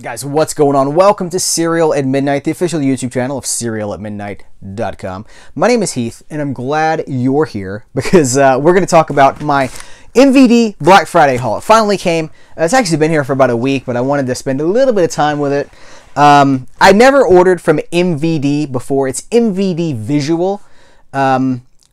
Guys, what's going on? Welcome to Serial at Midnight, the official YouTube channel of serialatmidnight.com. My name is Heath, and I'm glad you're here because we're going to talk about my MVD Black Friday haul. It finally came. It's actually been here for about a week, but I wanted to spend a little bit of time with it. I never ordered from MVD before. It's MVD Visual,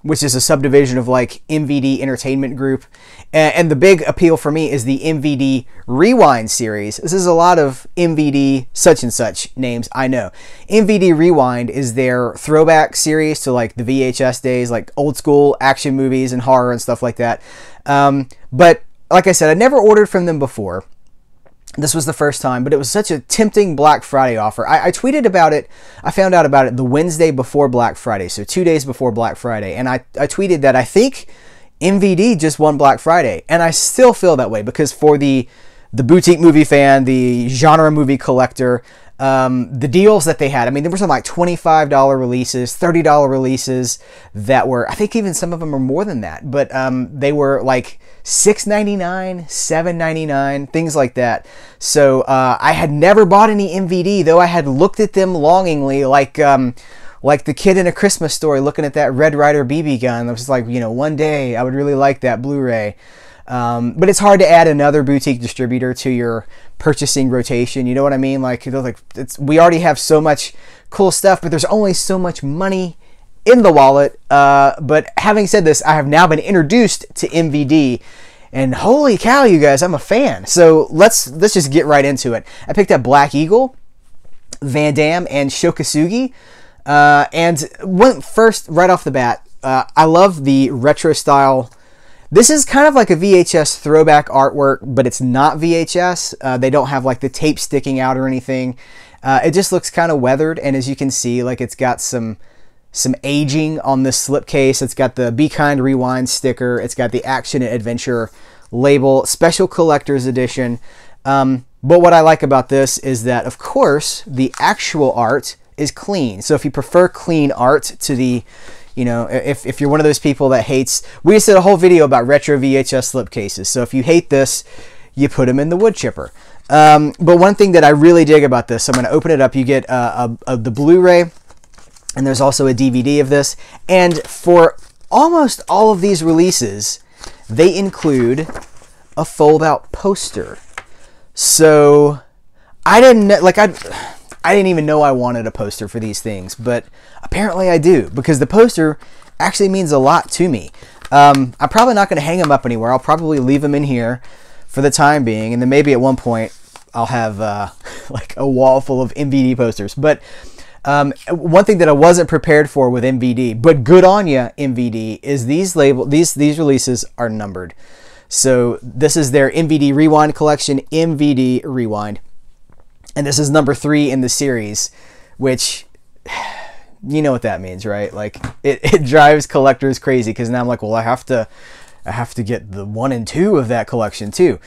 which is a subdivision of like MVD Entertainment Group. And the big appeal for me is the MVD Rewind series. This is a lot of MVD such and such names, I know. MVD Rewind is their throwback series to like the VHS days, like old school action movies and horror and stuff like that. But like I said, I never ordered from them before. This was the first time, but it was such a tempting Black Friday offer. I tweeted about it. I found out about it the Wednesday before Black Friday, so 2 days before Black Friday. And I tweeted that I think MVD just won Black Friday. And I still feel that way because for the boutique movie fan, the genre movie collector, the deals that they had, I mean, there were some like $25 releases, $30 releases that were, I think even some of them were more than that, but they were like $6.99, $7.99, things like that. So I had never bought any MVD, though I had looked at them longingly, like the kid in A Christmas Story looking at that Red Ryder BB gun. I was just like, you know, one day I would really like that Blu-ray. But it's hard to add another boutique distributor to your purchasing rotation. You know what I mean? Like, you know, like we already have so much cool stuff, but there's only so much money in the wallet. But having said this, I have now been introduced to MVD, and holy cow, you guys, I'm a fan. So let's just get right into it. I picked up Black Eagle, Van Damme, and Shokeslam. And went first right off the bat. I love the retro style. This is kind of like a VHS throwback artwork, but it's not VHS. They don't have like the tape sticking out or anything. It just looks kind of weathered, and as you can see, like it's got some aging on this slipcase. It's got the Be Kind Rewind sticker. It's got the Action and Adventure label, special collector's edition. But what I like about this is that, of course, the actual art is clean. So if you prefer clean art to the, you know, if you're one of those people that hates, we just did a whole video about retro VHS slipcases. So if you hate this, you put them in the wood chipper. But one thing that I really dig about this, so I'm going to open it up. You get the Blu-ray, and there's also a DVD of this. And for almost all of these releases, they include a fold-out poster. So I didn't even know I wanted a poster for these things, but apparently I do, because the poster actually means a lot to me. I'm probably not going to hang them up anywhere. I'll probably leave them in here for the time being, and then maybe at one point I'll have like a wall full of MVD posters. But one thing that I wasn't prepared for with MVD, but good on ya, MVD, is these releases are numbered. So this is their MVD Rewind collection, MVD Rewind. And this is number 3 in the series, which, you know what that means, right? Like, it drives collectors crazy, because now I'm like, well, I have to get the 1 and 2 of that collection too.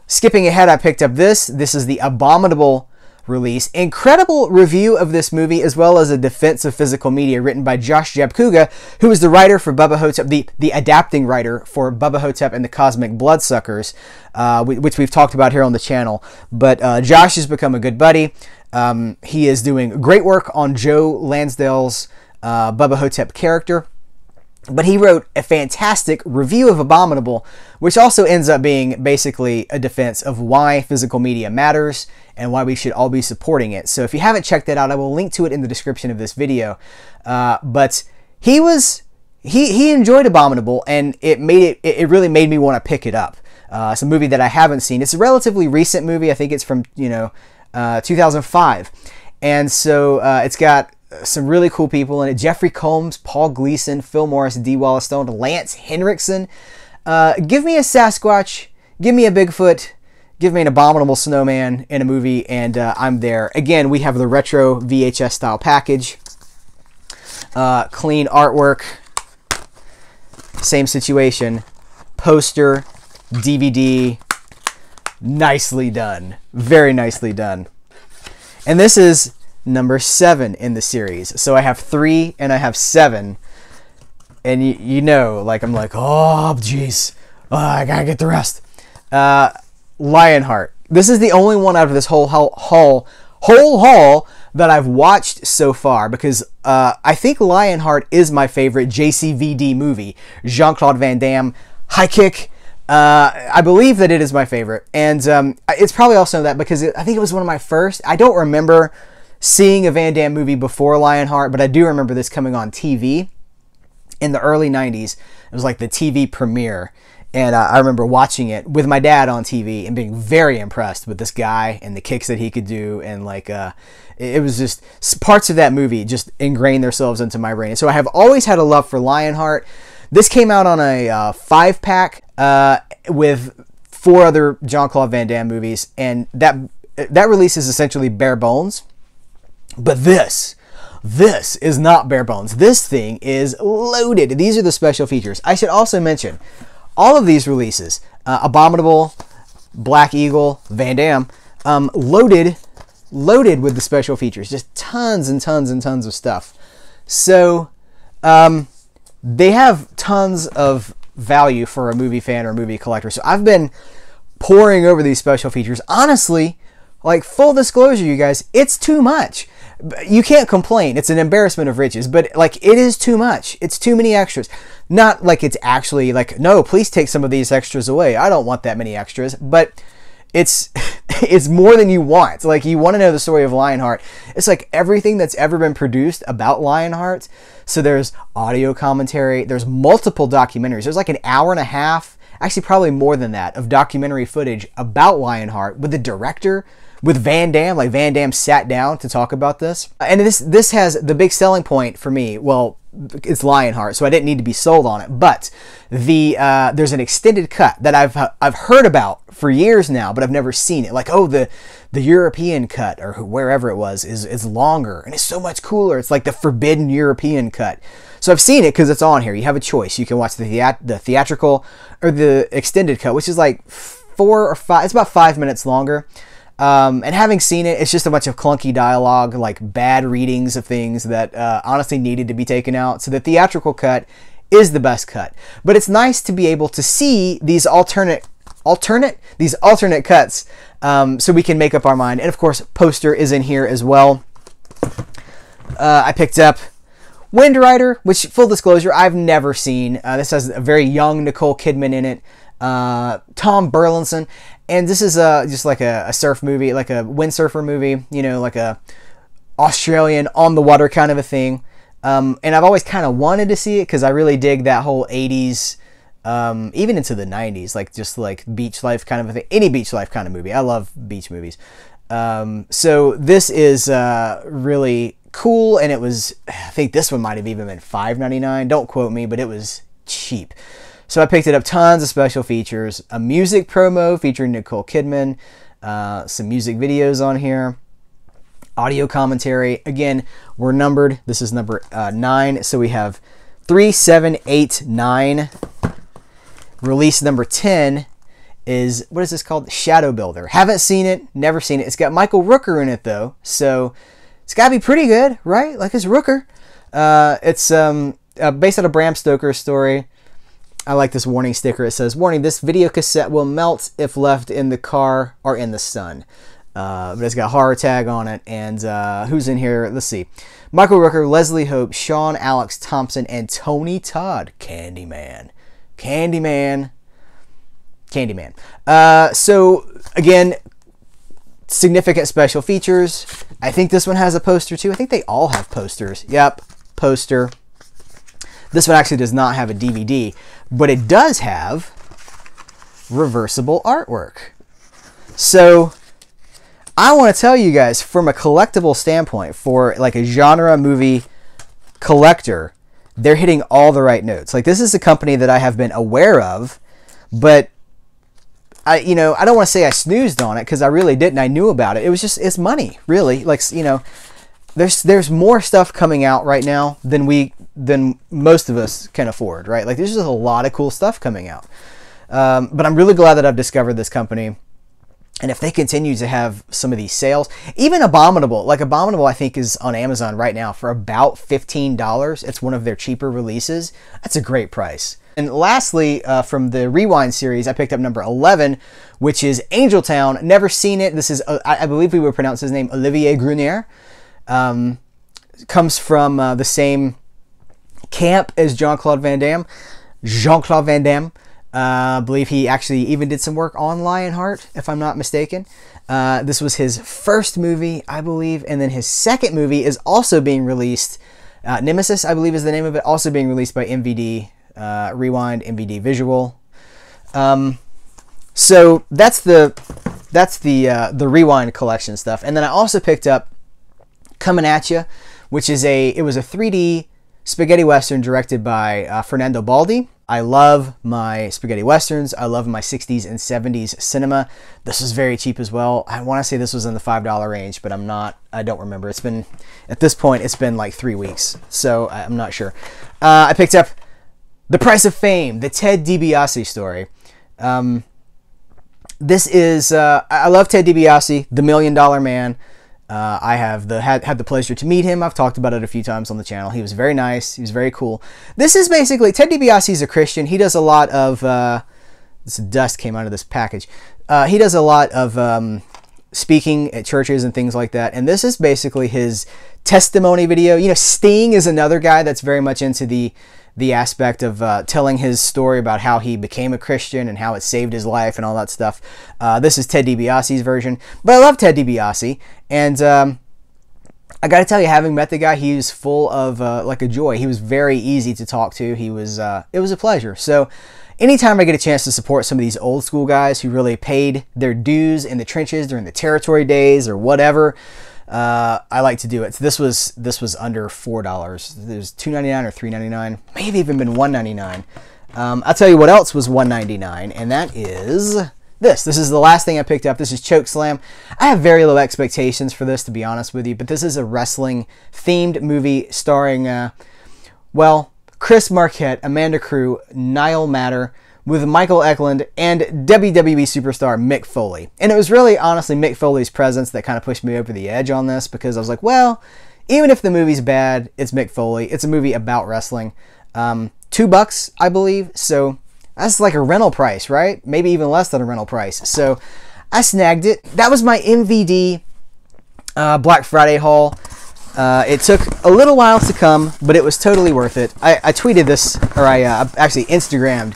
Skipping ahead, I picked up this. This is the Abominable release. Incredible review of this movie, as well as a defense of physical media written by Joshua Jabcuga, who is the writer for Bubba Hotep, the adapting writer for Bubba Hotep and the Cosmic Bloodsuckers, which we've talked about here on the channel. But Josh has become a good buddy. He is doing great work on Joe Lansdale's Bubba Hotep character. But he wrote a fantastic review of Abominable, which also ends up being basically a defense of why physical media matters and why we should all be supporting it. So if you haven't checked that out, I will link to it in the description of this video. But he enjoyed Abominable, and it really made me want to pick it up. It's a movie that I haven't seen. It's a relatively recent movie. I think it's from 2005, and so it's got some really cool people in it. Jeffrey Combs, Paul Gleason, Phil Morris, D. Wallace Stone, Lance Henriksen. Give me a Sasquatch, give me a Bigfoot, give me an Abominable Snowman in a movie, and I'm there. Again, we have the retro VHS style package. Clean artwork. Same situation. Poster, DVD. Nicely done. Very nicely done. And this is number 7 in the series. So I have 3 and I have 7. And you know, like, I'm like, oh, jeez. I gotta get the rest. Lionheart. This is the only one out of this whole haul that I've watched so far, because I think Lionheart is my favorite JCVD movie. Jean-Claude Van Damme, high kick. I believe that it is my favorite. And it's probably also that because I think it was one of my first. I don't remember seeing a Van Damme movie before Lionheart, but I do remember this coming on TV in the early 90s. It was like the TV premiere. And I remember watching it with my dad on TV and being very impressed with this guy and the kicks that he could do. And like, it was just parts of that movie just ingrained themselves into my brain. And so I have always had a love for Lionheart. This came out on a 5-pack with 4 other Jean-Claude Van Damme movies. And that release is essentially bare bones. But this is not bare bones. This thing is loaded. These are the special features. I should also mention, all of these releases, Abominable, Black Eagle, Van Damme, loaded with the special features. Just tons and tons and tons of stuff. So they have tons of value for a movie fan or a movie collector. So I've been poring over these special features. Honestly, like, full disclosure, you guys, it's too much. You can't complain. It's an embarrassment of riches, but like, it is too much. It's too many extras. Not like it's actually like, no, please take some of these extras away. I don't want that many extras, but it's more than you want. Like, you want to know the story of Lionheart. It's like everything that's ever been produced about Lionheart. So there's audio commentary. There's multiple documentaries. There's like an hour and a half, actually probably more than that, of documentary footage about Lionheart with the director, with Van Damme. Like, Van Damme sat down to talk about this. And this has the big selling point for me. Well, it's Lionheart, so I didn't need to be sold on it. But there's an extended cut that I've heard about for years now, but I've never seen it. Like, oh, the European cut, or wherever it was, is longer and it's so much cooler. It's like the forbidden European cut. So I've seen it because it's on here. You have a choice. You can watch the theatrical or the extended cut, which is like 4 or 5. It's about 5 minutes longer. And having seen it, it's just a bunch of clunky dialogue, like bad readings of things that honestly needed to be taken out. So the theatrical cut is the best cut. But it's nice to be able to see these alternate cuts, so we can make up our mind. And of course, poster is in here as well. I picked up Wind Rider, which, full disclosure, I've never seen. This has a very young Nicole Kidman in it. Tom Burlinson. And this is just like a surf movie, like a windsurfer movie, you know, like a Australian on the water kind of a thing. And I've always kind of wanted to see it because I really dig that whole 80s, even into the 90s, like just like beach life kind of a thing. Any beach life kind of movie. I love beach movies. So this is really cool, and it was, I think this one might have even been $5.99. Don't quote me, but it was cheap. So I picked it up. Tons of special features, a music promo featuring Nicole Kidman, some music videos on here, audio commentary. Again, we're numbered. This is number 9. So we have 3, 7, 8, 9. Release number 10 is, what is this called? Shadow Builder. Haven't seen it. Never seen it. It's got Michael Rooker in it, though. So it's got to be pretty good, right? Like, it's Rooker. It's based on a Bram Stoker story. I like this warning sticker. It says, warning, this video cassette will melt if left in the car or in the sun. But it's got a horror tag on it. And who's in here? Let's see. Michael Rooker, Leslie Hope, Sean Alex Thompson, and Tony Todd. Candyman. So, again, significant special features. I think this one has a poster, too. I think they all have posters. Yep, poster. This one actually does not have a DVD, but it does have reversible artwork. So I want to tell you guys, from a collectible standpoint, for like a genre movie collector, they're hitting all the right notes. Like, this is a company that I have been aware of, but I don't want to say I snoozed on it, because I really didn't. I knew about it. It was just, it's money, really. Like, there's more stuff coming out right now than most of us can afford, right? Like, there's just a lot of cool stuff coming out. But I'm really glad that I've discovered this company. And if they continue to have some of these sales, even Abominable, like Abominable I think is on Amazon right now for about $15. It's one of their cheaper releases. That's a great price. And lastly, from the Rewind series, I picked up number 11, which is Angel Town. Never seen it. This is, I believe we would pronounce his name Olivier Grunier. Comes from the same camp as Jean-Claude Van Damme. Jean-Claude Van Damme. I believe he actually even did some work on Lionheart, if I'm not mistaken. This was his first movie, I believe, and then his second movie is also being released. Nemesis, I believe, is the name of it, also being released by MVD Rewind, MVD Visual. So that's the Rewind collection stuff. And then I also picked up Coming At Ya, which is it was a 3D spaghetti western directed by Fernando Baldi. I love my spaghetti westerns. I love my 60s and 70s cinema. This was very cheap as well. I want to say this was in the $5 range, but I don't remember. It's been, at this point, it's been like 3 weeks, so I'm not sure. I picked up The Price of Fame, the Ted DiBiase story. This is, I love Ted DiBiase, the $1 Million Man. I have had the pleasure to meet him. I've talked about it a few times on the channel. He was very nice. He was very cool. This is basically, Ted DiBiase is a Christian. He does a lot of, this dust came out of this package. He does a lot of speaking at churches and things like that. And this is basically his testimony video. You know, Sting is another guy that's very much into the aspect of telling his story about how he became a Christian and how it saved his life and all that stuff. This is Ted DiBiase's version, but I love Ted DiBiase, and I got to tell you, having met the guy, he was full of like a joy. He was very easy to talk to. He was it was a pleasure. So anytime I get a chance to support some of these old school guys who really paid their dues in the trenches during the territory days or whatever, I like to do it. So this was under $4. It was $2.99 or $3.99, maybe even been $1.99. I'll tell you what else was $1.99, and that is this. This is the last thing I picked up. This is Chokeslam. I have very low expectations for this, to be honest with you, but this is a wrestling themed movie starring, well, Chris Marquette, Amanda Crew, Niall Matter, with Michael Eklund and WWE superstar Mick Foley. And it was really, honestly, Mick Foley's presence that kind of pushed me over the edge on this, because I was like, well, even if the movie's bad, it's Mick Foley. It's a movie about wrestling. $2, I believe. So that's like a rental price, right? Maybe even less than a rental price. So I snagged it. That was my MVD Black Friday haul. It took a little while to come, but it was totally worth it. I tweeted this, or I actually Instagrammed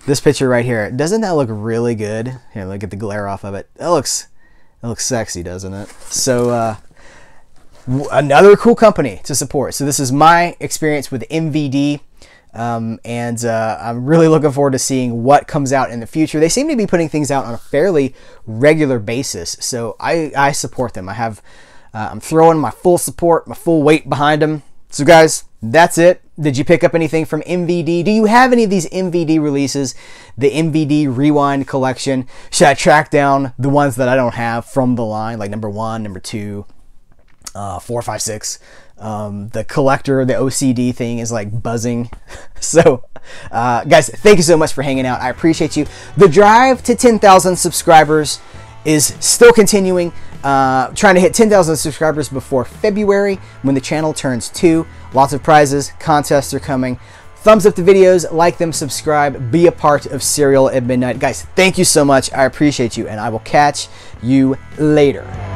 this picture right here. Doesn't that look really good? Here, look at the glare off of it. It looks sexy, doesn't it? So another cool company to support. So this is my experience with MVD, and I'm really looking forward to seeing what comes out in the future. They seem to be putting things out on a fairly regular basis, so I support them. I'm throwing my full support, my full weight behind them. So guys, that's it. Did you pick up anything from MVD? Do you have any of these MVD releases? The MVD Rewind collection? Should I track down the ones that I don't have from the line, like number 1, number 2, 4, 5, 6? The collector, the OCD thing is like buzzing. So, guys, thank you so much for hanging out. I appreciate you. The drive to 10,000 subscribers is still continuing. Trying to hit 10,000 subscribers before February, when the channel turns 2. Lots of prizes, contests are coming. Thumbs up the videos, like them, subscribe, be a part of Serial at Midnight. Guys, thank you so much. I appreciate you, and I will catch you later.